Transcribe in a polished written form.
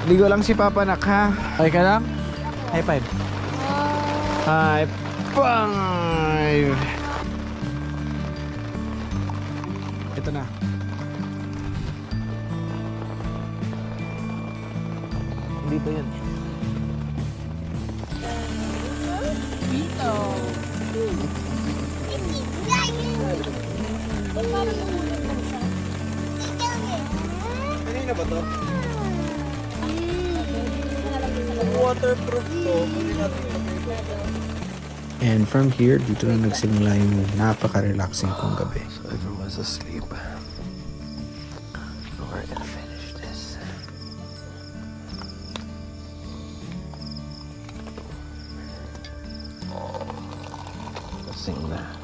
Ligo lang si Papa Nak ha. Okay ka lang? High five. High five. Ito na. Dito yun. Dito. Kanina ba to? Waterproof to. And from here, dito na nagsimula yung napaka-relaxing kong gabi. So everyone's asleep. We're gonna finish this. Lasing na.